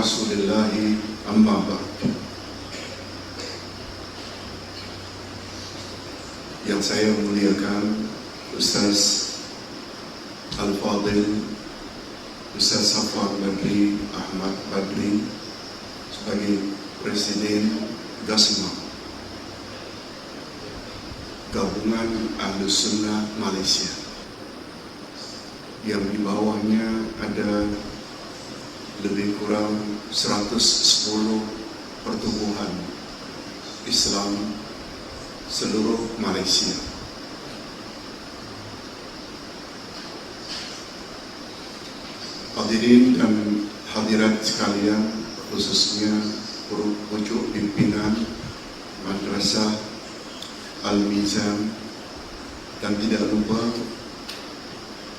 Rasulillahi amma ba'd. Yang saya muliakan Ustaz Al-Fadil Ustaz Safwan Badri Ahmad Badri sebagai Presiden GASMA, Gabungan Ahlus Sunnah Malaysia, yang di bawahnya ada lebih kurang 110 pertubuhan Islam seluruh Malaysia. Hadirin dan hadirat sekalian, khususnya pucuk pimpinan Madrasah Al-Mizan, dan tidak lupa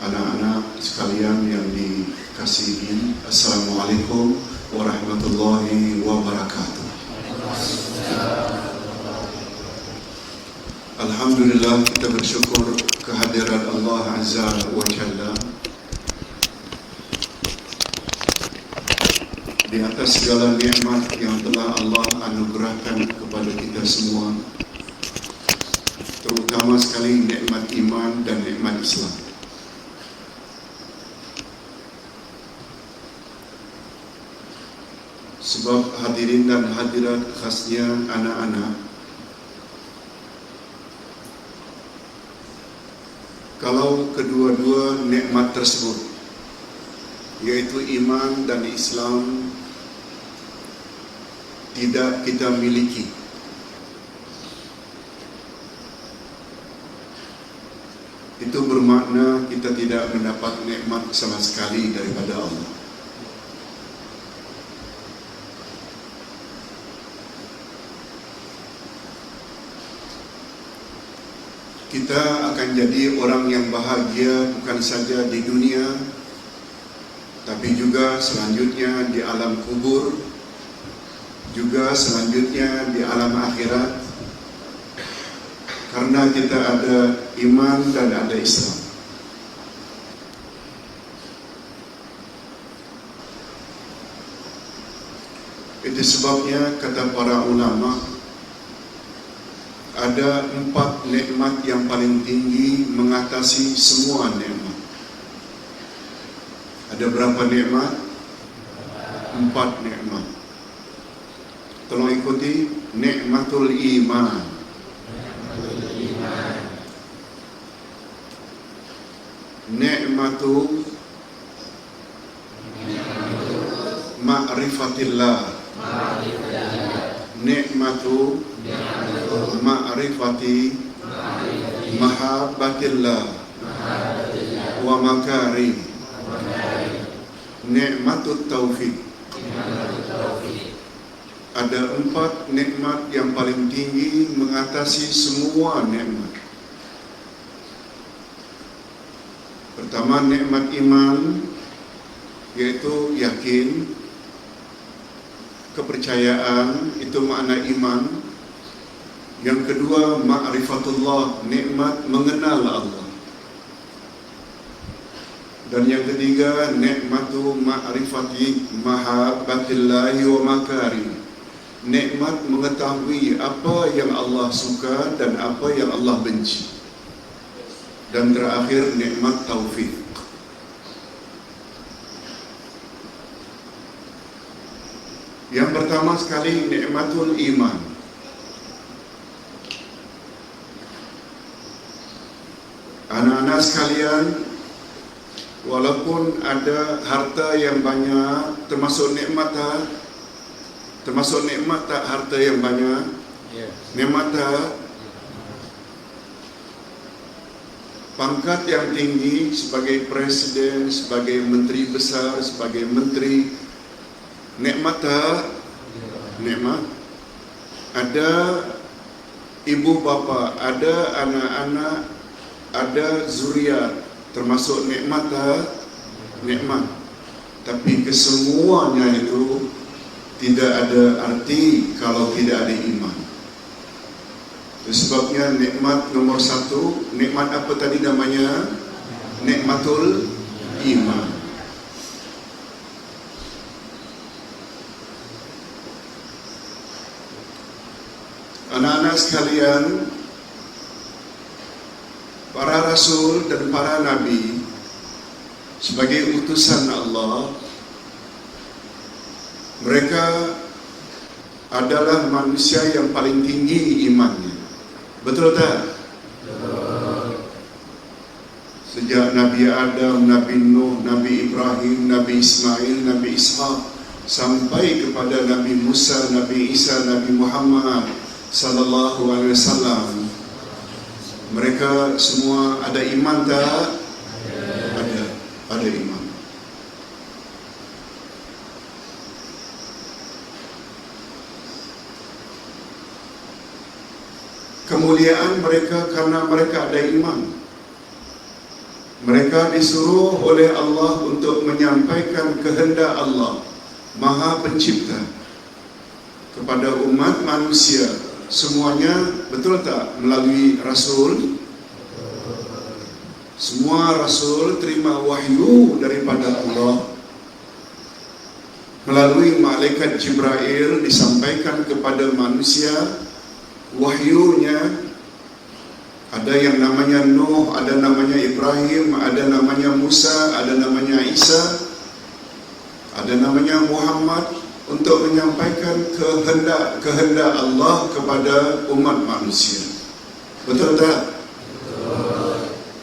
anak-anak sekalian yang dikasihi, Assalamualaikum warahmatullahi wabarakatuh. Alhamdulillah, kita bersyukur kehadiran Allah Azza wa Jalla. Di atas segala nikmat yang telah Allah anugerahkan kepada kita semua, terutama sekali nikmat iman dan nikmat Islam. Sebab hadirin dan hadirat, khasnya anak-anak, kalau kedua-dua nikmat tersebut, yaitu iman dan Islam, tidak kita miliki, itu bermakna kita tidak mendapat nikmat sama sekali daripada Allah. Kita akan jadi orang yang bahagia bukan saja di dunia, tapi juga selanjutnya di alam kubur, juga selanjutnya di alam akhirat, karena kita ada iman dan ada Islam. Itu sebabnya kata para ulama, ada 4 nikmat yang paling tinggi mengatasi semua nikmat. Ada berapa nikmat? 4 nikmat. Tolong ikuti. Nikmatul iman, nikmatu ma'rifatillah, nikmatu ma'rifati mahabbatillah wa makari, nikmatut taufiq. Ada 4 nikmat yang paling tinggi mengatasi semua nikmat. Pertama, nikmat iman, yaitu yakin, kepercayaan, itu makna iman. Yang kedua, ma'rifatullah, nikmat mengenal Allah. Dan yang ketiga, nikmatu ma'rifati mahabbatillahi wa makari, nikmat mengetahui apa yang Allah suka dan apa yang Allah benci. Dan terakhir, nikmat taufik. Yang pertama sekali, nikmatul iman. Anak-anak sekalian, walaupun ada harta yang banyak, termasuk nikmat tak? Termasuk nikmat tak harta yang banyak? Nikmat tak? Pangkat yang tinggi sebagai presiden, sebagai menteri besar, sebagai menteri, nikmat tak? Nikmat. Ada ibu bapa, ada anak-anak, ada zuriat, termasuk nikmat tak? Nikmat. Tapi kesemuanya itu tidak ada arti kalau tidak ada iman. Sebabnya nikmat nomor 1, nikmat apa tadi namanya? Nikmatul iman. anak-anak sekalian, para rasul dan para nabi sebagai utusan Allah, mereka adalah manusia yang paling tinggi imannya. Betul tak? Sejak Nabi Adam, Nabi Nuh, Nabi Ibrahim, Nabi Ismail, Nabi Ishaq, sampai kepada Nabi Musa, Nabi Isa, Nabi Muhammad sallallahu alaihi wasallam, mereka semua ada iman tak? Ada iman. Kemuliaan mereka karena mereka ada iman. Mereka disuruh oleh Allah untuk menyampaikan kehendak Allah Maha Pencipta kepada umat manusia semuanya, betul tak? Melalui Rasul. Semua Rasul terima wahyu daripada Allah melalui malaikat Jibril, disampaikan kepada manusia wahyunya. Ada yang namanya Nuh, ada namanya Ibrahim, ada namanya Musa, ada namanya Isa, ada namanya Muhammad, untuk menyampaikan kehendak Allah kepada umat manusia. Betul tak?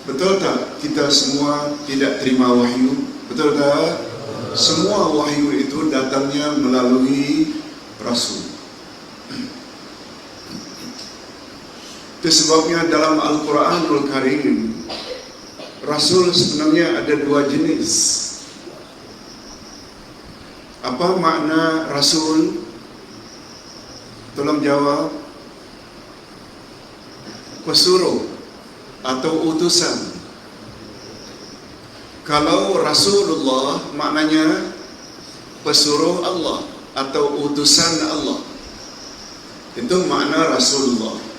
Betul tak? Kita semua tidak terima wahyu. Betul tak? Semua wahyu itu datangnya melalui Rasul. Itu sebabnya dalam Al-Quranul Karim, Rasul sebenarnya ada dua jenis. Apa makna Rasul? Tolong jawab. Pesuruh atau utusan. Kalau Rasulullah maknanya pesuruh Allah atau utusan Allah. Itu makna Rasulullah.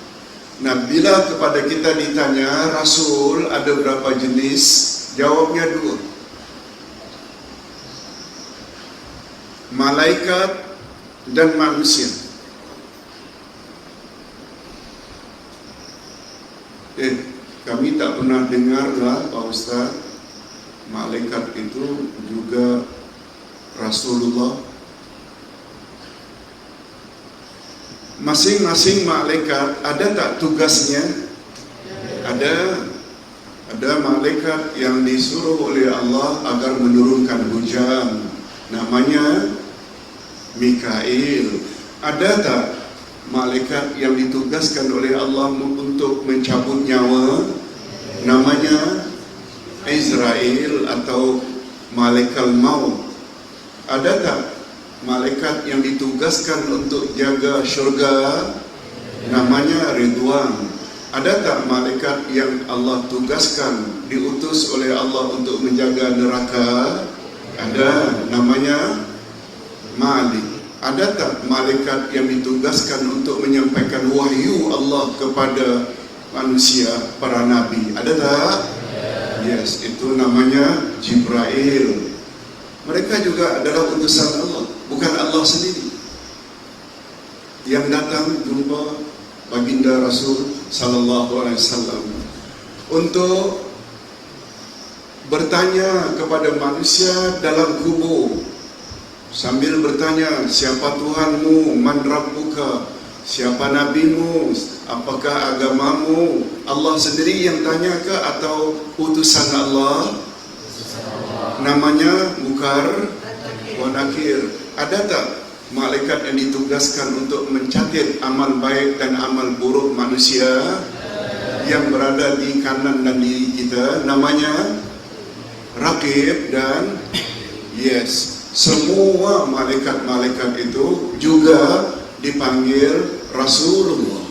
Nah, bila kepada kita ditanya Rasul ada berapa jenis, jawabnya dua. Malaikat dan manusia. Kami tak pernah dengarlah Pak Ustaz, malaikat itu juga Rasulullah. Masing-masing malaikat ada tak tugasnya? Ada malaikat yang disuruh oleh Allah agar menurunkan hujan, namanya Mikail. Ada tak malaikat yang ditugaskan oleh Allah untuk mencabut nyawa, namanya Israel atau malaikat maut? Ada tak malaikat yang ditugaskan untuk jaga syurga, namanya Ridwan? Ada tak malaikat yang Allah tugaskan, diutus oleh Allah untuk menjaga neraka? Ada, namanya Malik. Ada tak malaikat yang ditugaskan untuk menyampaikan wahyu Allah kepada manusia, para nabi? Ada tak? Yes, itu namanya Jibril. Mereka juga adalah utusan Allah, bukan Allah sendiri yang datang jumpa baginda Rasul sallallahu alaihi wasallam untuk bertanya kepada manusia dalam kubur, sambil bertanya, siapa Tuhanmu, man rabbuka, siapa nabimu, apakah agamamu? Allah sendiri yang tanya ke atau utusan Allah? Namanya Mukar wa Nakir. Ada tak malaikat yang ditugaskan untuk mencatat amal baik dan amal buruk manusia yang berada di kanan dan di kita? Namanya Raqib dan yes. Semua malaikat-malaikat itu juga dipanggil Rasulullah.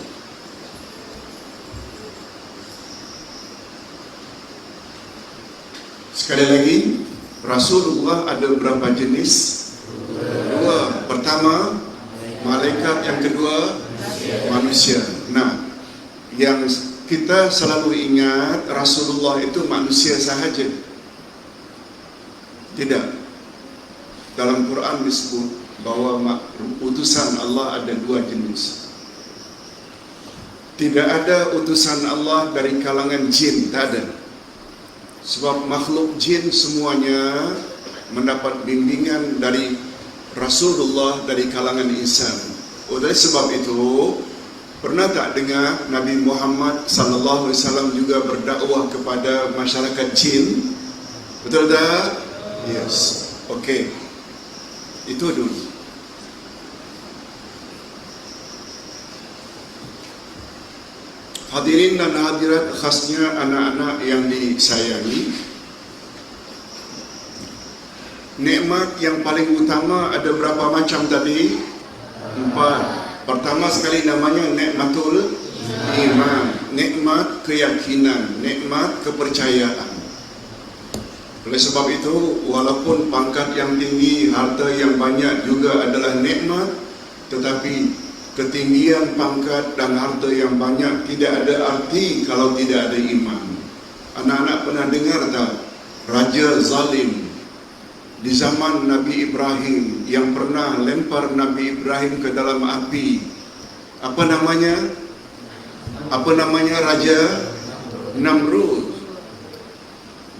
Sekali lagi, Rasulullah ada berapa jenis? Dua. Pertama, malaikat. Yang kedua, manusia. Nah, yang kita selalu ingat, Rasulullah itu manusia sahaja. Tidak. Dalam Quran disebut bahwa utusan Allah ada dua jenis. Tidak ada utusan Allah dari kalangan jin, tak ada. Sebab makhluk jin semuanya mendapat bimbingan dari Rasulullah dari kalangan insan. Oleh sebab itu, pernah tak dengar Nabi Muhammad sallallahu alaihi wasallam juga berdakwah kepada masyarakat jin? Betul tak? Yes. Okey. Itu dulu. Hadirin dan hadirat, khasnya anak-anak yang disayangi, nikmat yang paling utama ada berapa macam tadi? 4. Pertama sekali namanya nikmatul iman, nikmat keyakinan, nikmat kepercayaan. Oleh sebab itu, walaupun pangkat yang tinggi, harta yang banyak juga adalah nikmat, tetapi ketinggian pangkat dan harta yang banyak tidak ada arti kalau tidak ada iman. Anak-anak pernah dengar tak Raja Zalim di zaman Nabi Ibrahim yang pernah lempar Nabi Ibrahim ke dalam api? Apa namanya? Apa namanya Raja Namrud.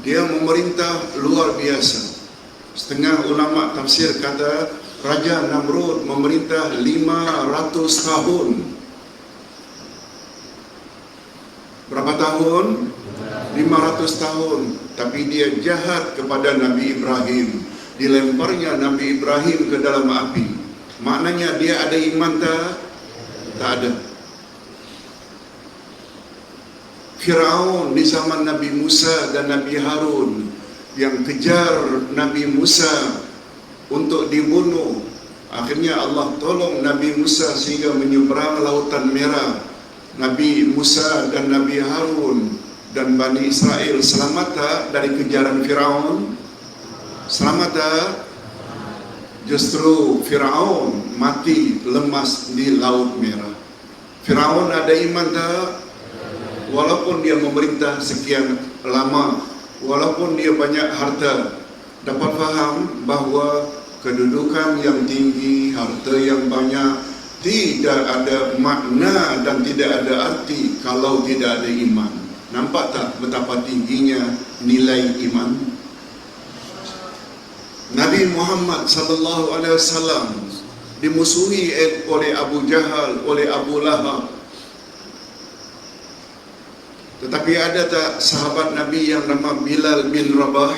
Dia memerintah luar biasa. Setengah ulama tafsir kata Raja Namrud memerintah 500 tahun. Berapa tahun? 500 tahun. Tapi dia jahat kepada Nabi Ibrahim. Dilemparnya Nabi Ibrahim ke dalam api. Maknanya dia ada iman tak? Tak ada. Firaun di zaman Nabi Musa dan Nabi Harun yang kejar Nabi Musa untuk dibunuh. Akhirnya Allah tolong Nabi Musa sehingga menyeberang Lautan Merah. Nabi Musa dan Nabi Harun dan Bani Israel selamat tak dari kejaran Firaun? Selamat tak? Justru Firaun mati lemas di Laut Merah. Firaun ada iman tak? Walaupun dia memerintah sekian lama, walaupun dia banyak harta, dapat faham bahawa kedudukan yang tinggi, harta yang banyak tidak ada makna dan tidak ada arti kalau tidak ada iman. Nampak tak betapa tingginya nilai iman? Nabi Muhammad sallallahu alaihi wasallam dimusuhi oleh Abu Jahal, oleh Abu Lahab. Tetapi ada tak sahabat Nabi yang nama Bilal bin Rabah?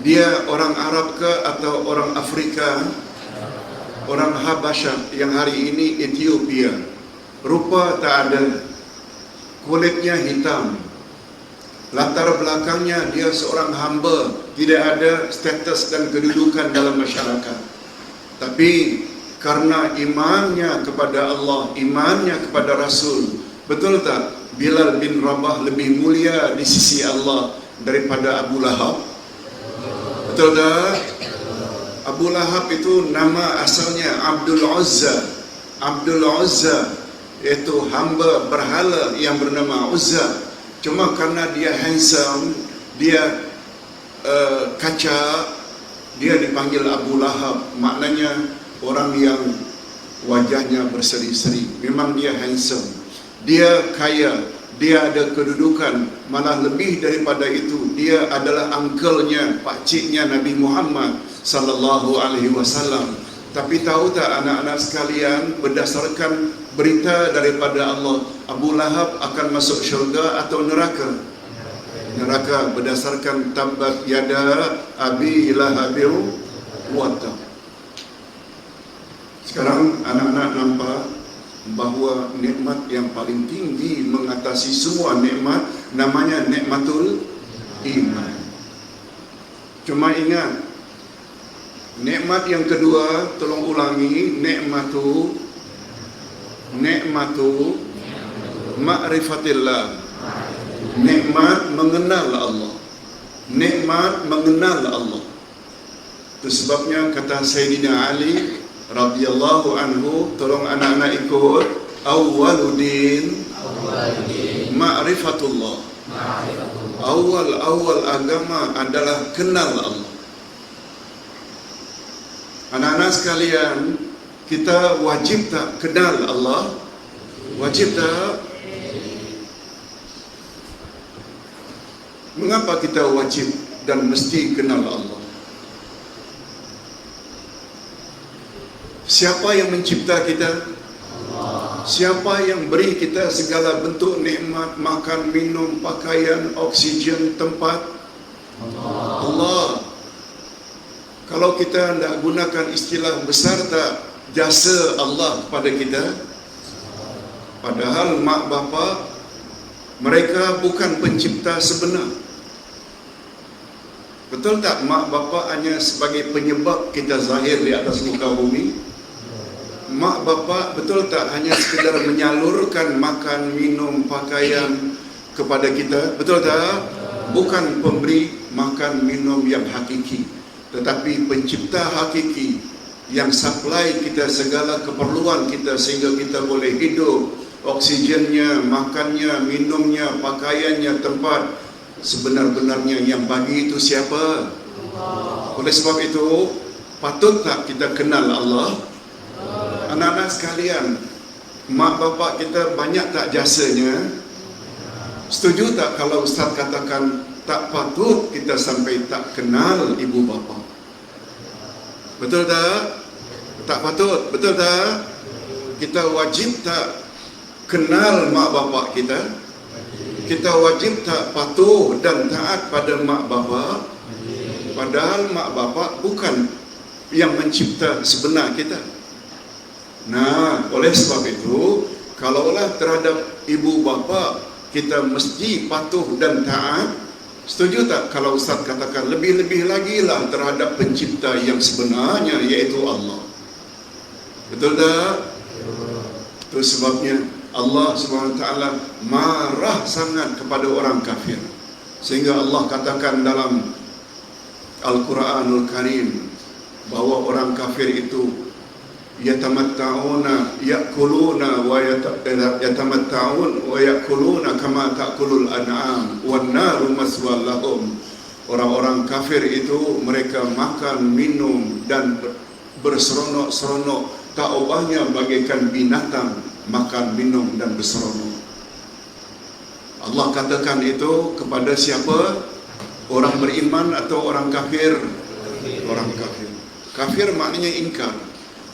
Dia orang Arab ke atau orang Afrika? Orang Habasyah yang hari ini Ethiopia. Rupa tak ada, kulitnya hitam, latar belakangnya dia seorang hamba, tidak ada status dan kedudukan dalam masyarakat. Tapi karena imannya kepada Allah, imannya kepada Rasul, betul tak Bilal bin Rabah lebih mulia di sisi Allah daripada Abu Lahab? Betul tak? Abu Lahab itu nama asalnya Abdul Uzza. Abdul Uzza iaitu hamba berhala yang bernama Uzza. Cuma karena dia handsome, dia kaca, dia dipanggil Abu Lahab. Maknanya orang yang wajahnya berseri-seri. Memang dia handsome, dia kaya, dia ada kedudukan. Malah lebih daripada itu, dia adalah uncle-nya, pakciknya Nabi Muhammad sallallahu alaihi wasallam. Tapi tahu tak anak-anak sekalian, berdasarkan berita daripada Allah, Abu Lahab akan masuk syurga atau neraka? Neraka, berdasarkan tabbat yada abi lahabil wa tab. Sekarang anak-anak nampak bahawa nikmat yang paling tinggi mengatasi semua nikmat namanya nikmatul iman. Cuma ingat, nikmat yang kedua, tolong ulangi, nikmatu ma'rifatillah. Nikmat mengenal Allah. Nikmat mengenal Allah. Itu sebabnya kata Sayyidina Ali radhiyallahu anhu, tolong anak-anak ikut, awwaluddin ma'rifatullah. Awal agama adalah kenal Allah. Anak-anak sekalian, kita wajib tak kenal Allah? Wajib tak? Mengapa kita wajib dan mesti kenal Allah? Siapa yang mencipta kita? Siapa yang beri kita segala bentuk nikmat, makan, minum, pakaian, oksigen, tempat? Allah. Kalau kita tidak gunakan istilah besar tak jasa Allah kepada kita? Padahal mak bapa mereka bukan pencipta sebenar. Betul tak mak bapa hanya sebagai penyebab kita zahir di atas muka bumi? Mak bapa betul tak hanya sekadar menyalurkan makan, minum, pakaian kepada kita? Betul tak? Bukan pemberi makan, minum yang hakiki, tetapi pencipta hakiki yang supply kita segala keperluan kita sehingga kita boleh hidup. Oksigennya, makannya, minumnya, pakaiannya, tempat. Sebenar-benarnya yang bagi itu siapa? Oleh sebab itu, patut tak kita kenal Allah? Anak-anak sekalian, mak bapak kita banyak tak jasanya? Setuju tak kalau Ustaz katakan tak patut kita sampai tak kenal ibu bapa? Betul tak? Tak patut, betul tak? Kita wajib tak kenal mak bapak kita? Kita wajib tak patuh dan taat pada mak bapa? Padahal mak bapa bukan yang mencipta sebenar kita. Nah, oleh sebab itu, kalaulah terhadap ibu bapa kita mesti patuh dan taat, setuju tak kalau Ustaz katakan lebih-lebih lagi lah terhadap pencipta yang sebenarnya, iaitu Allah? Betul tak? Itu sebabnya Allah SWT marah sangat kepada orang kafir, sehingga Allah katakan dalam Al-Quranul Karim bahawa orang kafir itu yatamatta'una ya'kuluna wa yatamatta'un wa ya'kuluna kama ta'kulul an'am wan naru maswal lahum. Orang-orang kafir itu mereka makan, minum dan berseronok-seronok, tak ubahnya bagaikan binatang makan, minum dan berseronok. Allah katakan itu kepada siapa? Orang beriman atau orang kafir? Orang kafir. Kafir maknanya ingkar.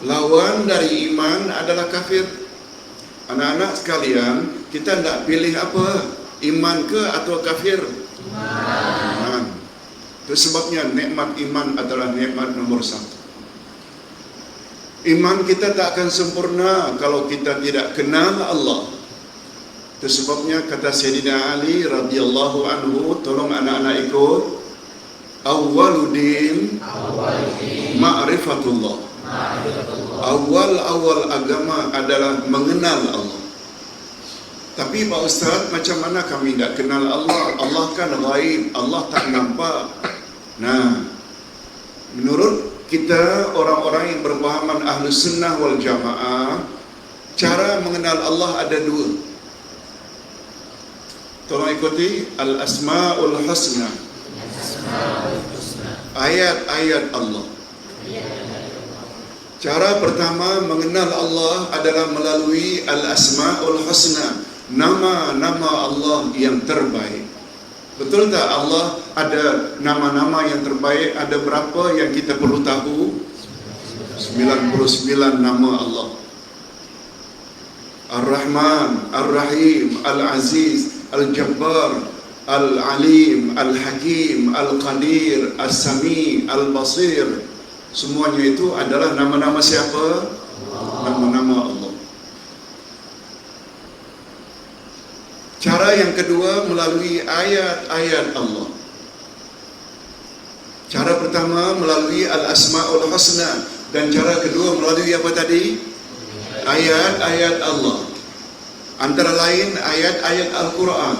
Lawan dari iman adalah kafir. Anak-anak sekalian, kita tidak pilih apa? Iman ke atau kafir? Iman. Itu sebabnya nikmat iman adalah nikmat nomor satu. Iman kita tak akan sempurna kalau kita tidak kenal Allah. Itu sebabnya kata Sayyidina Ali radhiyallahu anhu, tolong anak-anak ikut, awwaluddin ma'rifatullah. Awal-awal agama adalah mengenal Allah. Tapi Pak Ustaz, macam mana kami tak kenal Allah? Allah kan ghaib, Allah tak nampak. Nah, menurut kita orang-orang yang berpahaman ahlu sunnah wal jamaah, cara mengenal Allah ada dua. Tolong ikuti al-asma'ul husna, ayat-ayat Allah. Cara pertama mengenal Allah adalah melalui al-asma'ul husna, nama-nama Allah yang terbaik. Betul tak Allah ada nama-nama yang terbaik? Ada berapa yang kita perlu tahu? 99 nama Allah. Ar-Rahman, Ar-Rahim, Al-Aziz, Al-Jabbar, Al-Alim, Al-Hakim, Al-Qadir, Al-Sami, Al-Basir. Semuanya itu adalah nama-nama siapa? Nama-nama Allah. Cara yang kedua melalui ayat-ayat Allah. Cara pertama melalui al-asma'ul husna, dan cara kedua melalui apa tadi? Ayat-ayat Allah. Antara lain ayat-ayat Al-Quran.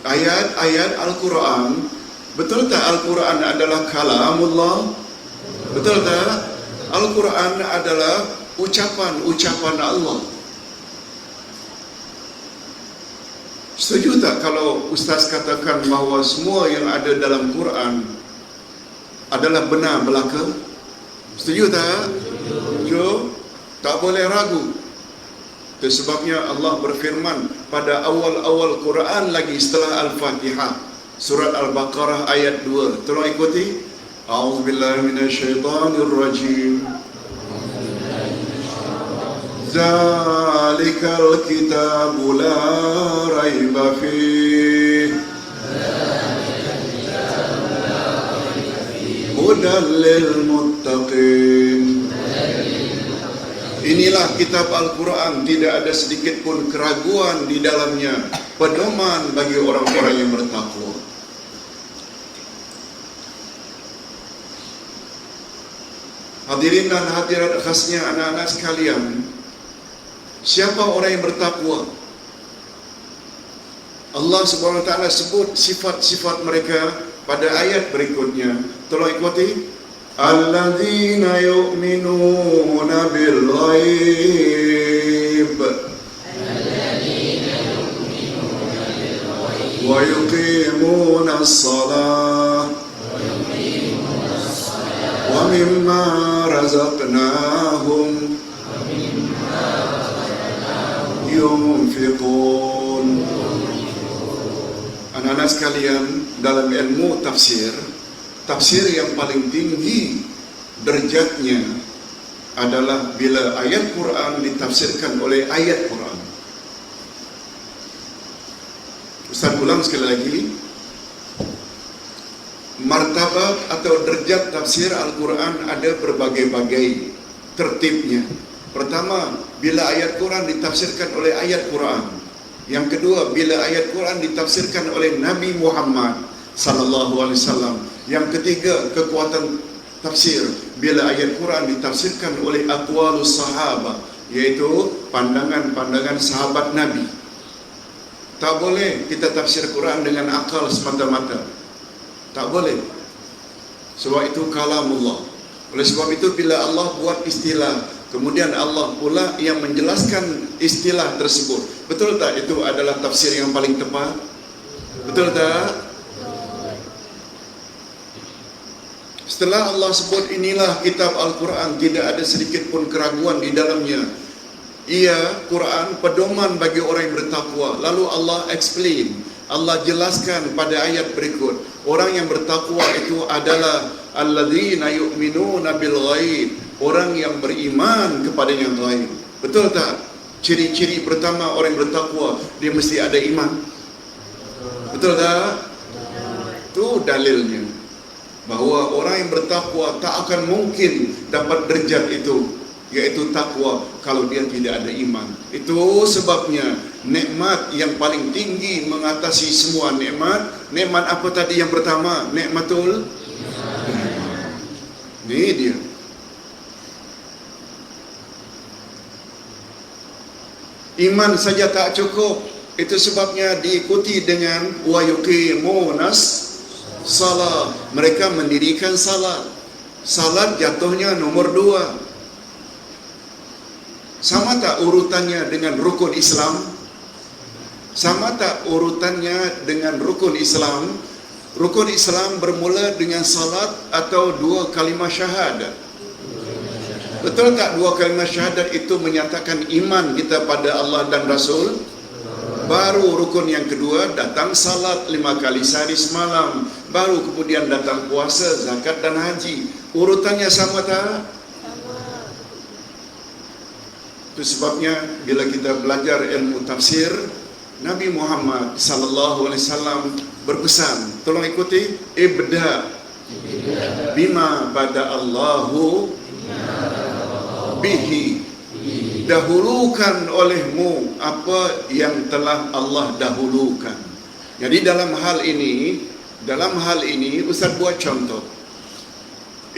Ayat-ayat Al-Quran. Betul tak Al-Quran adalah kalamullah? Betul tak? Al-Quran adalah ucapan-ucapan Allah. Setuju tak kalau Ustaz katakan bahawa semua yang ada dalam Quran adalah benar belaka? Setuju tak? Setuju. Tak boleh ragu. Itu sebabnya Allah berfirman pada awal-awal Quran lagi setelah Al-Fatihah, surat Al-Baqarah ayat 2. Tolong ikuti. A'udzubillahi minasyaitonirrajim. Zalikal kitabu la raiba fihi hudan lil muttaqin. Inilah kitab Al-Quran, tidak ada sedikit pun keraguan di dalamnya, pedoman bagi orang-orang yang bertakwa. Hadirin dan hadirat khasnya anak-anak sekalian, siapa orang yang bertakwa? Allah Subhanahu wa taala sebut sifat-sifat mereka pada ayat berikutnya. Tolong ikuti. Alladzina yu'minuna bil ghaib wa yuqimuna as-salah wa mimma razaqnahum yunfiqun. Anak-anak sekalian, dalam ilmu tafsir, tafsir yang paling tinggi derajatnya adalah bila ayat Quran ditafsirkan oleh ayat Quran. Ustaz ulang sekali lagi. Martabat atau derajat tafsir Al-Quran ada berbagai-bagai tertibnya. Pertama, bila ayat Quran ditafsirkan oleh ayat Quran. Yang kedua, bila ayat Quran ditafsirkan oleh Nabi Muhammad sallallahu alaihi wasallam. Yang ketiga, kekuatan tafsir bila ayat Quran ditafsirkan oleh aqwalus sahabah, yaitu pandangan-pandangan sahabat Nabi. Tak boleh kita tafsir Quran dengan akal semata-mata. Tak boleh. Sebab itu kalamullah. Oleh sebab itu bila Allah buat istilah, kemudian Allah pula yang menjelaskan istilah tersebut. Betul tak itu adalah tafsir yang paling tepat? Betul tak? Setelah Allah sebut inilah kitab Al-Quran, tidak ada sedikit pun keraguan di dalamnya. Ia Quran pedoman bagi orang yang bertakwa. Lalu Allah explain, Allah jelaskan pada ayat berikut, orang yang bertakwa itu adalah alladzina yu'minuna bil ghaib, orang yang beriman kepada yang gaib. Betul tak? Ciri-ciri pertama orang yang bertakwa, dia mesti ada iman. Betul tak? Itu dalilnya bahawa orang yang bertakwa tak akan mungkin dapat derajat itu, yaitu takwa, kalau dia tidak ada iman. Itu sebabnya nikmat yang paling tinggi mengatasi semua nikmat. Nikmat apa tadi yang pertama? Nikmatul iman. Ini dia. Iman saja tak cukup. Itu sebabnya diikuti dengan wa yuqimunas salat. Mereka mendirikan salat. Salat jatuhnya nomor 2. Sama tak urutannya dengan rukun Islam? Sama tak urutannya dengan rukun Islam? Rukun Islam bermula dengan salat atau 2 kalimah syahadat? Betul tak 2 kalimah syahadat itu menyatakan iman kita pada Allah dan Rasul? Baru rukun yang kedua datang salat 5 kali sehari semalam. Baru kemudian datang puasa, zakat dan haji. Urutannya sama tak? Itu sebabnya bila kita belajar ilmu tafsir, Nabi Muhammad sallallahu alaihi wasallam berpesan, tolong ikuti, ibda bima bada Allahu bihi, dahulukan olehmu apa yang telah Allah dahulukan. Jadi dalam hal ini Ustaz buat contoh.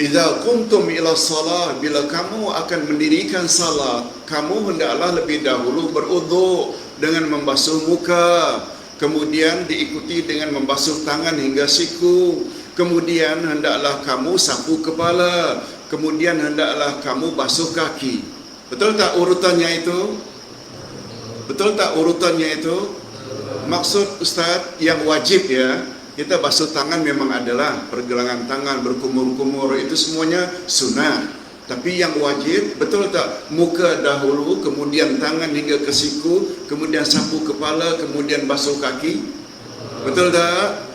Idza qumtum ila salah, bila kamu akan mendirikan salat, kamu hendaklah lebih dahulu berwuduk dengan membasuh muka, kemudian diikuti dengan membasuh tangan hingga siku, kemudian hendaklah kamu sapu kepala, kemudian hendaklah kamu basuh kaki. Betul tak urutannya itu? Betul tak urutannya itu? Maksud Ustaz yang wajib ya, kita basuh tangan memang adalah pergelangan tangan, berkumur-kumur, itu semuanya sunnah. Tapi yang wajib, betul tak? Muka dahulu, kemudian tangan hingga ke siku, kemudian sapu kepala, kemudian basuh kaki. Betul tak?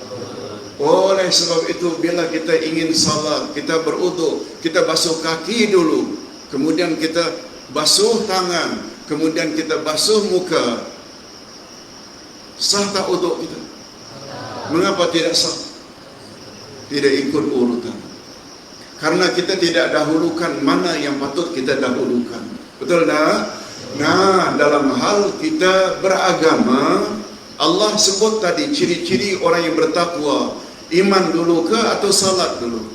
Oleh sebab itu, bila kita ingin salat, kita berwuduk, kita basuh kaki dulu, kemudian kita basuh tangan, kemudian kita basuh muka. Sah tak wuduk kita? Mengapa tidak sah? Tidak ikut urutan. Karena kita tidak dahulukan mana yang patut kita dahulukan. Betul tak? Nah, dalam hal kita beragama, Allah sebut tadi ciri-ciri orang yang bertakwa. Iman dulu ke atau salat dulu?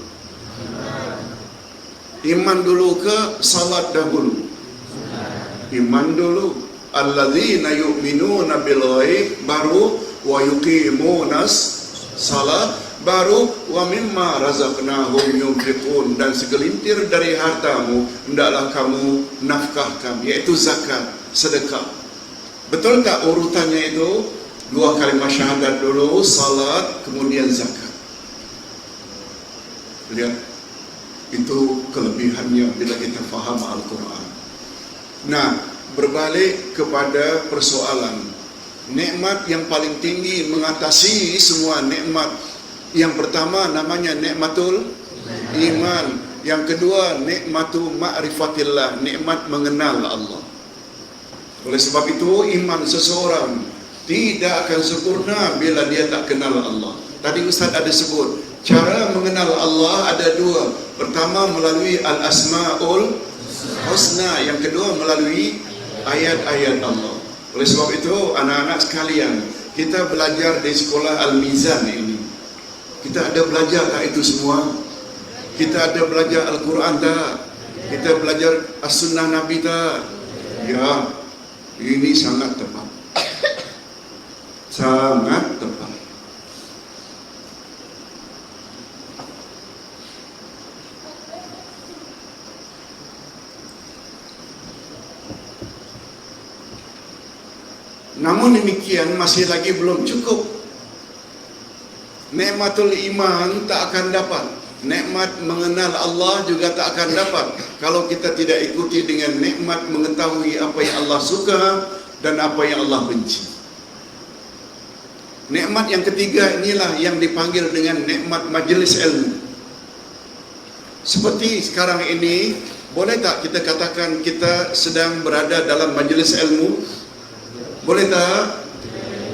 Iman dulu ke salat dahulu? Iman dulu. Alladzina yu'minuna bil ghaib, baru wa yuqimunas salat, baru wa mimma razaqnahum yunfiqun, dan segelintir dari hartamu hendaklah kamu nafkahkan, iaitu zakat, sedekah. Betul tak urutannya itu? 2 kalimah syahadat dulu, salat, kemudian zakat. Lihat, itu kelebihannya bila kita faham Al-Quran. Nah, berbalik kepada persoalan nikmat yang paling tinggi mengatasi semua nikmat. Yang pertama namanya nikmatul iman. Yang kedua nikmatu ma'rifatillah, nikmat mengenal Allah. Oleh sebab itu iman seseorang tidak akan sempurna bila dia tak kenal Allah. Tadi Ustaz ada sebut, cara mengenal Allah ada 2. Pertama melalui al-asma'ul husna, yang kedua melalui ayat-ayat Allah. Oleh sebab itu anak-anak sekalian, kita belajar di sekolah Al-Mizan ini, kita ada belajar tak itu semua? Kita ada belajar Al-Quran tak? Kita belajar As-Sunnah Nabi tak? Ya, ini sangat tepat. Sangat tepat. Namun demikian masih lagi belum cukup. Nikmatul iman tak akan dapat. Nikmat mengenal Allah juga tak akan dapat kalau kita tidak ikuti dengan nikmat mengetahui apa yang Allah suka dan apa yang Allah benci. Nikmat yang ketiga inilah yang dipanggil dengan nikmat majlis ilmu. Seperti sekarang ini, boleh tak kita katakan kita sedang berada dalam majlis ilmu? Boleh tak?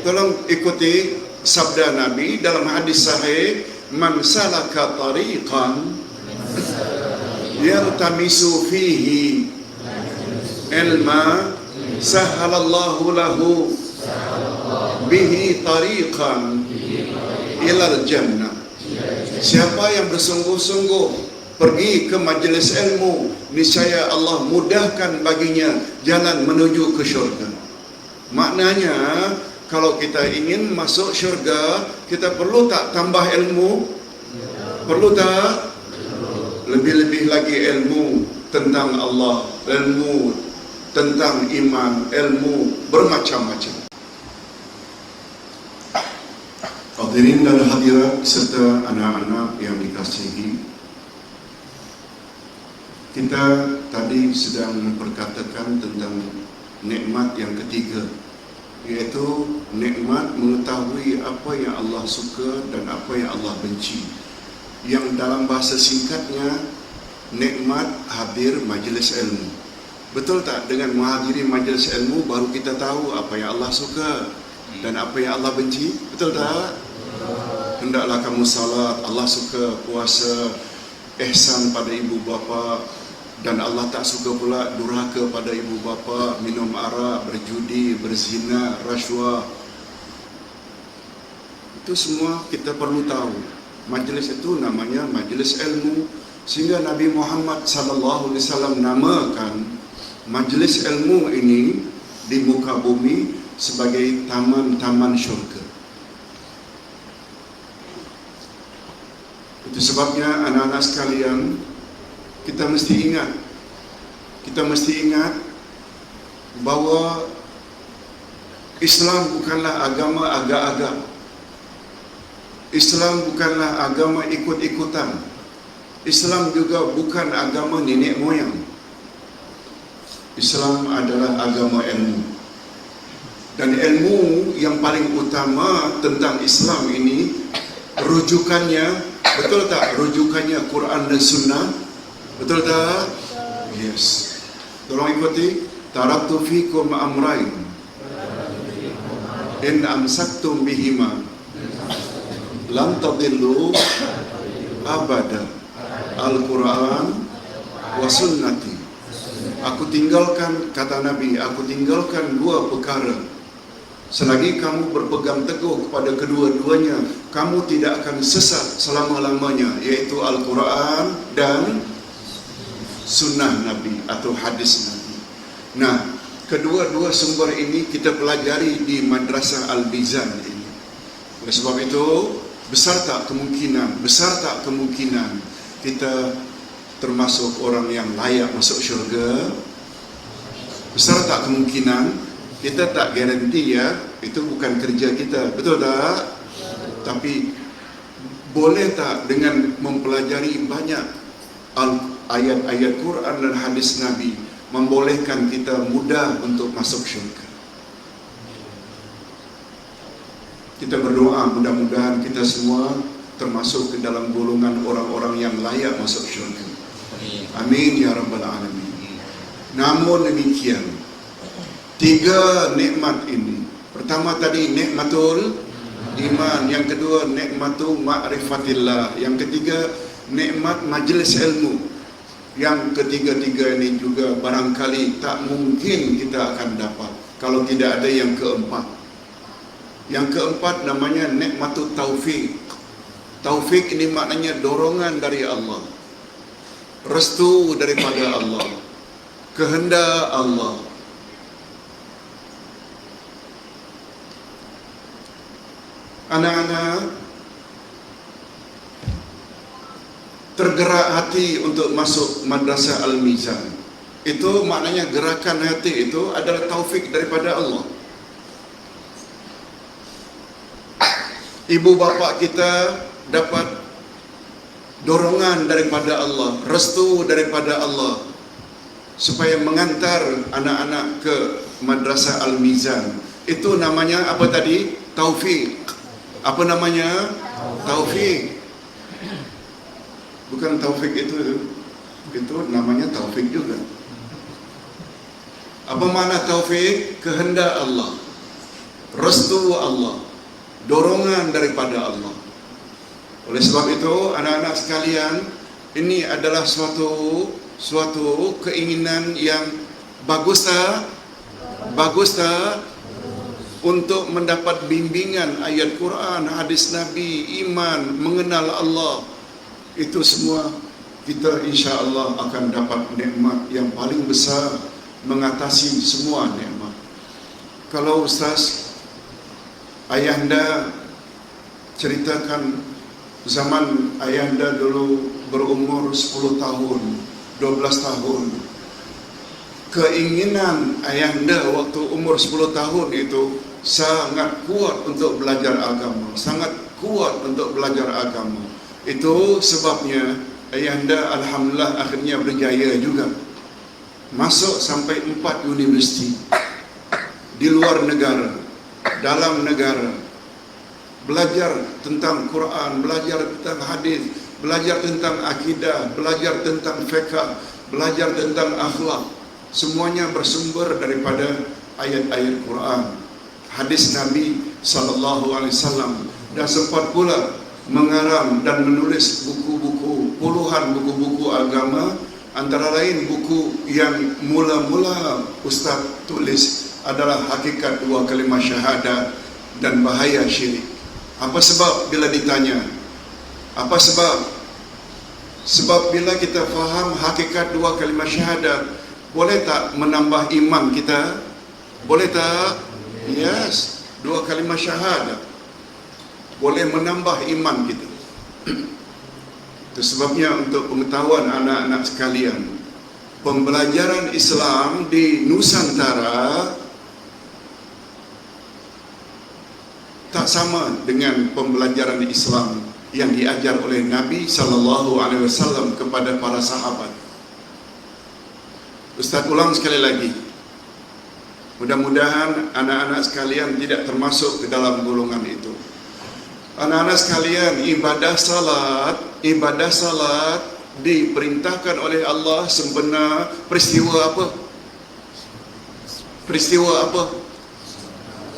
Tolong ikuti sabda Nabi dalam hadis sahih, man salaka tariqan yaltamisu fihi ilma sahalallahu lahu bihi tariqan ilal jannah. Siapa yang bersungguh-sungguh pergi ke majlis ilmu, niscaya Allah mudahkan baginya jalan menuju ke syurga. Maknanya, kalau kita ingin masuk syurga, kita perlu tak tambah ilmu? Perlu tak? Lebih-lebih lagi ilmu tentang Allah, ilmu tentang iman, ilmu bermacam-macam. Hadirin dan hadirat serta anak-anak yang dikasihi, kita tadi sedang memperkatakan tentang nikmat yang ketiga, iaitu nikmat mengetahui apa yang Allah suka dan apa yang Allah benci, yang dalam bahasa singkatnya nikmat hadir majlis ilmu. Betul tak? Dengan menghadiri majlis ilmu baru kita tahu apa yang Allah suka dan apa yang Allah benci. Betul tak? Hendaklah kamu salat, Allah suka puasa, ihsan pada ibu bapa, dan Allah tak suka pula durhaka pada ibu bapa, minum arak, berjudi, berzina, rasuah. Itu semua kita perlu tahu. Majlis itu namanya majlis ilmu, sehingga Nabi Muhammad SAW namakan majlis ilmu ini di muka bumi sebagai taman-taman syurga. Itu sebabnya anak-anak sekalian, kita mesti ingat bahawa Islam bukanlah agama agak-agak. Islam bukanlah agama ikut-ikutan. Islam juga bukan agama nenek moyang. Islam adalah agama ilmu. Dan ilmu yang paling utama tentang Islam ini, rujukannya, betul tak? Rujukannya Quran dan Sunnah. Betul tak? Yes. Tolong ikuti. Taraktu fikum amrain in amsaktum bihima lam tadillu abada, Al-Quran wa sunnati. Aku tinggalkan, kata Nabi, aku tinggalkan dua perkara. Selagi kamu berpegang teguh kepada kedua-duanya, kamu tidak akan sesat selama-lamanya, yaitu Al-Quran dan sunnah Nabi atau hadis Nabi. Nah, kedua-dua sumber ini kita pelajari di Madrasah Al-Bizan ini. Oleh sebab itu, besar tak kemungkinan kita termasuk orang yang layak masuk syurga? Besar tak kemungkinan? Kita tak garanti ya, itu bukan kerja kita, betul tak? Tapi boleh tak dengan mempelajari banyak ayat-ayat Quran dan hadis Nabi membolehkan kita mudah untuk masuk syurga? Kita berdoa mudah-mudahan kita semua termasuk ke dalam golongan orang-orang yang layak masuk syurga. Amin ya rabbal alamin. Namun demikian, tiga nikmat ini, pertama tadi nikmatul iman, yang kedua nikmatul ma'rifatillah, yang ketiga nikmat majlis ilmu, yang ketiga-tiga ini juga barangkali tak mungkin kita akan dapat kalau tidak ada yang keempat. Yang keempat namanya nikmatul taufik. Taufik ini maknanya dorongan dari Allah, restu daripada Allah, kehendak Allah. Anak-anak tergerak hati untuk masuk Madrasah Al-Mizan. Itu maknanya gerakan hati itu adalah taufik daripada Allah. Ibu bapa kita dapat dorongan daripada Allah, restu daripada Allah supaya mengantar anak-anak ke Madrasah Al-Mizan. Itu namanya apa tadi? Taufik. Apa namanya? Taufik. Bukan taufik itu namanya taufik juga. Apa makna taufik? Kehendak Allah, restu Allah, dorongan daripada Allah. Oleh sebab itu, anak-anak sekalian, ini adalah suatu keinginan yang bagus tak? Untuk mendapat bimbingan ayat Quran, hadis Nabi, iman, mengenal Allah. Itu semua kita insya Allah akan dapat nikmat yang paling besar, mengatasi semua nikmat. Kalau Ustaz, ayahanda ceritakan zaman ayahanda dulu berumur 10 tahun, 12 tahun. Keinginan ayahanda waktu umur 10 tahun itu sangat kuat untuk belajar agama, sangat kuat untuk belajar agama. Itu sebabnya ayahanda alhamdulillah akhirnya berjaya juga masuk sampai 4 universiti di luar negara, dalam negara, belajar tentang Quran, belajar tentang hadis, belajar tentang akidah, belajar tentang fiqh, belajar tentang akhlak. Semuanya bersumber daripada ayat-ayat Quran, hadis Nabi sallallahu alaihi wasallam, dan sempat pula mengarang dan menulis buku-buku, puluhan buku-buku agama, antara lain buku yang mula-mula Ustaz tulis adalah Hakikat 2 Kalimah Syahadat dan Bahaya Syirik. Apa sebab bila ditanya? Apa sebab? Sebab bila kita faham hakikat 2 kalimah syahadat, boleh tak menambah iman kita? Boleh tak? Yes, 2 kalimah syahadat boleh menambah iman kita. Itu sebabnya untuk pengetahuan anak-anak sekalian, pembelajaran Islam di Nusantara tak sama dengan pembelajaran Islam yang diajar oleh Nabi sallallahu alaihi wasallam kepada para sahabat. Ustaz ulang sekali lagi. Mudah-mudahan anak-anak sekalian tidak termasuk ke dalam golongan itu. Anak-anak sekalian, ibadah salat diperintahkan oleh Allah sempena peristiwa apa? Peristiwa apa?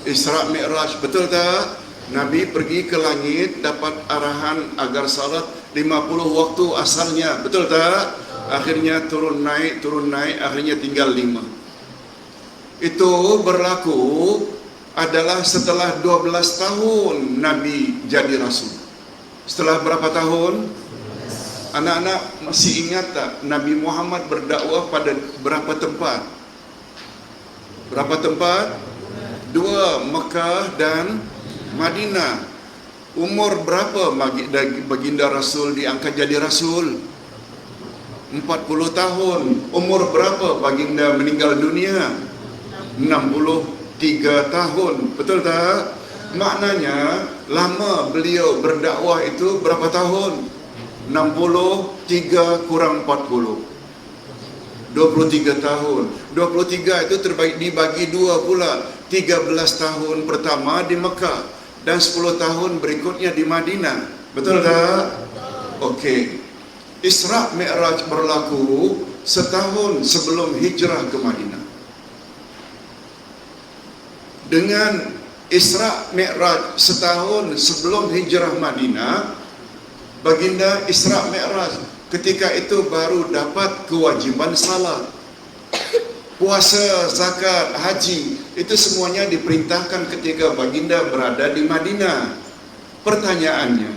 Isra Mi'raj, betul tak? Nabi pergi ke langit dapat arahan agar salat 50 waktu asalnya, betul tak? Akhirnya turun naik, akhirnya tinggal 5. Itu berlaku adalah setelah 12 tahun Nabi jadi Rasul. Setelah berapa tahun? Anak-anak masih ingat tak Nabi Muhammad berdakwah pada berapa tempat? Berapa tempat? 2, Mekah dan Madinah. Umur berapa baginda Rasul diangkat jadi Rasul? 40 tahun. Umur berapa baginda meninggal dunia? 63 tahun. Betul tak? Maknanya lama beliau berdakwah itu berapa tahun? 63 kurang 40, 23 tahun. 23 itu dibagi 2 pula. 13 tahun pertama di Mekah dan 10 tahun berikutnya di Madinah. Betul tak? Okey. Isra Mi'raj berlaku setahun sebelum hijrah ke Madinah. Dengan Isra Mi'raj setahun sebelum hijrah Madinah, baginda Isra Mi'raj ketika itu baru dapat kewajiban salat, puasa, zakat, haji. Itu semuanya diperintahkan ketika baginda berada di Madinah. Pertanyaannya,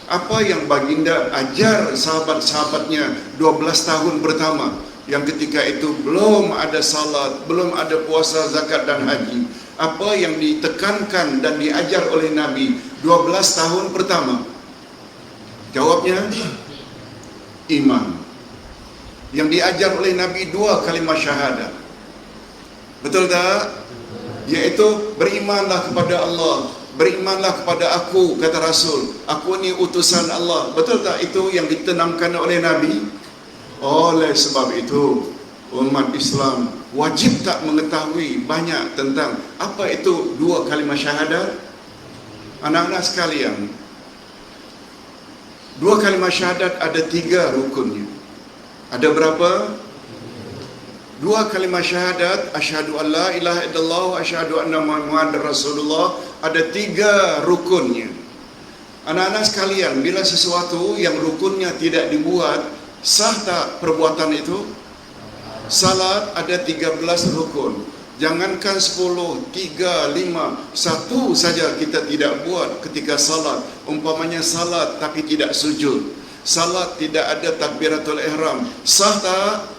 apa yang baginda ajar sahabat-sahabatnya 12 tahun pertama yang ketika itu belum ada salat, belum ada puasa, zakat dan haji? Apa yang ditekankan dan diajar oleh Nabi 12 tahun pertama? Jawabnya iman. Yang diajar oleh Nabi 2 kalimah syahadat. Betul tak? Iaitu berimanlah kepada Allah, berimanlah kepada aku, kata Rasul. Aku ni utusan Allah. Betul tak itu yang ditanamkan oleh Nabi? Oleh sebab itu, umat Islam wajib tak mengetahui banyak tentang apa itu 2 kalimah syahadat? Anak-anak sekalian, 2 kalimah syahadat ada 3 rukunnya. Ada berapa? 2 kalimah syahadat, asyhadu an la ilaha illallah wa asyhadu anna Muhammadar Rasulullah, ada 3 rukunnya. Anak-anak sekalian, bila sesuatu yang rukunnya tidak dibuat, sah tak perbuatan itu? Salat ada 13 rukun. Jangankan 10, 3, 5, 1 saja kita tidak buat ketika salat. Umpamanya salat tapi tidak sujud, salat tidak ada takbiratul ihram, sah tak?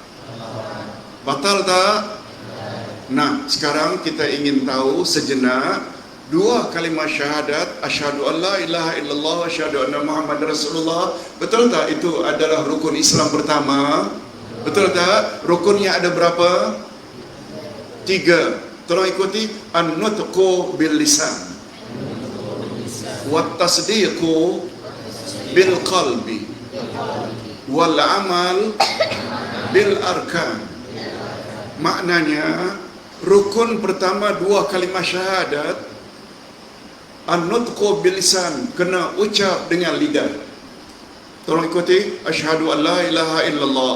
Batal tak? Nah, sekarang kita ingin tahu sejenak 2 kalimah syahadat, asyhadu an la ilaha illallah wa asyhadu anna Muhammadar Rasulullah. Betul tak itu adalah rukun Islam pertama? Betul tak? Rukunnya ada berapa? 3. Tolong ikuti. An-nutqu bil lisan wa tasdiqu bil qalbi wal amal bil arkan. Maknanya rukun pertama 2 kalimah syahadat, an-nutqu bil lisan, kena ucap dengan lidah. Tolong ikuti. Asyhadu an la ilaha illallah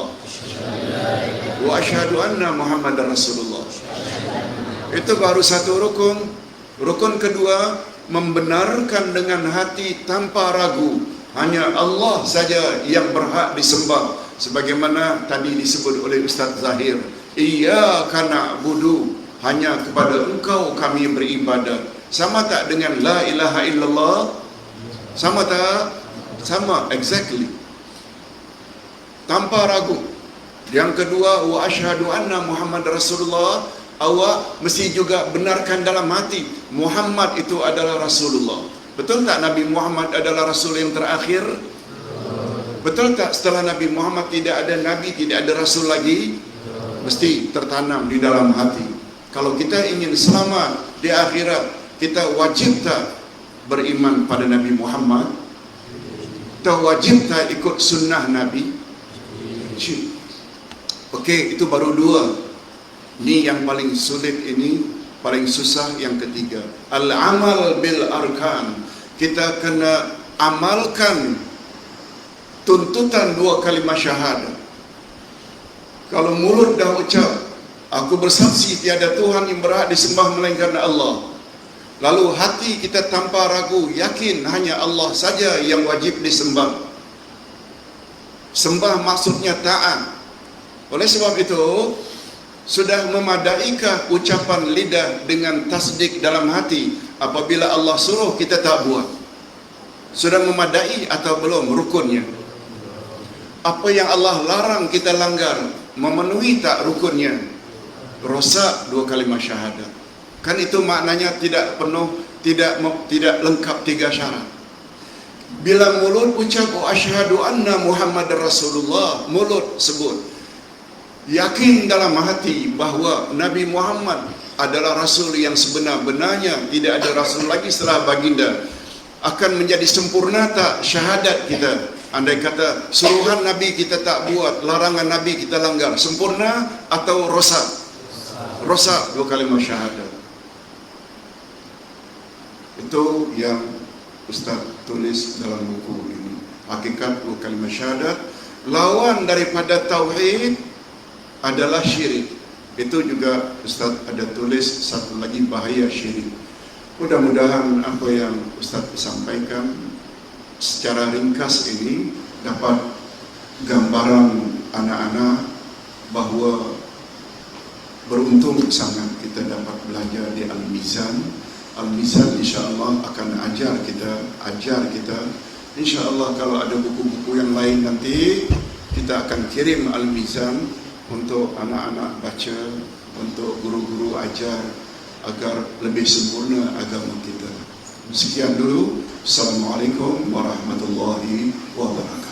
wa asyhadu anna Muhammadar Rasulullah. Itu baru 1 rukun. Rukun kedua, membenarkan dengan hati tanpa ragu hanya Allah saja yang berhak disembah, sebagaimana tadi disebut oleh Ustaz Zahir. Iyyaka na'budu, hanya kepada Engkau kami beribadah. Sama tak dengan la ilaha illallah? Sama tak? Sama, exactly. Tanpa ragu. Yang kedua, wa asyhadu anna Muhammad Rasulullah. Awak mesti juga benarkan dalam hati Muhammad itu adalah Rasulullah. Betul tak Nabi Muhammad adalah Rasul yang terakhir? Betul tak setelah Nabi Muhammad tidak ada Nabi, tidak ada Rasul lagi? Mesti tertanam di dalam hati. Kalau kita ingin selamat di akhirat, kita wajib tak beriman pada Nabi Muhammad? Tak wajib tak ikut sunnah Nabi? Wajib. Okey, itu baru dua. Ni yang paling sulit ini, paling susah yang ketiga. Al-amal bil arkan. Kita kena amalkan tuntutan dua kalimah syahadah. Kalau mulut dah ucap, aku bersaksi tiada Tuhan yang berhak disembah melainkan Allah. Lalu hati kita tanpa ragu yakin hanya Allah saja yang wajib disembah. Sembah maksudnya taat. Oleh sebab itu, sudah memadaikah ucapan lidah dengan tasdik dalam hati apabila Allah suruh kita tak buat? Sudah memadai atau belum rukunnya? Apa yang Allah larang kita langgar, memenuhi tak rukunnya? Rosak dua kalimah syahadat. Kan itu maknanya tidak penuh, tidak lengkap tiga syarat. Bila mulut ucap asyhadu anna Muhammadar Rasulullah, mulut sebut, yakin dalam hati bahawa Nabi Muhammad adalah Rasul yang sebenar-benarnya, tidak ada Rasul lagi setelah baginda, akan menjadi sempurna tak syahadat kita? Andai kata suruhan Nabi kita tak buat, larangan Nabi kita langgar, sempurna atau rosak? Rosak dua kalimah syahadat. Itu yang Ustaz tulis dalam buku ini. Hakikat dua kalimah syahadat. Lawan daripada tauhid adalah syirik. Itu juga Ustaz ada tulis satu lagi bahaya syirik. Mudah-mudahan apa yang Ustaz sampaikan secara ringkas ini dapat gambaran anak-anak bahawa beruntung sangat kita dapat belajar di Al-Mizan. Al-Mizan insya-Allah akan ajar kita. Insya-Allah kalau ada buku-buku yang lain nanti kita akan kirim Al-Mizan untuk anak-anak baca, untuk guru-guru ajar agar lebih sempurna agama kita. Sekian dulu. Assalamualaikum warahmatullahi wabarakatuh.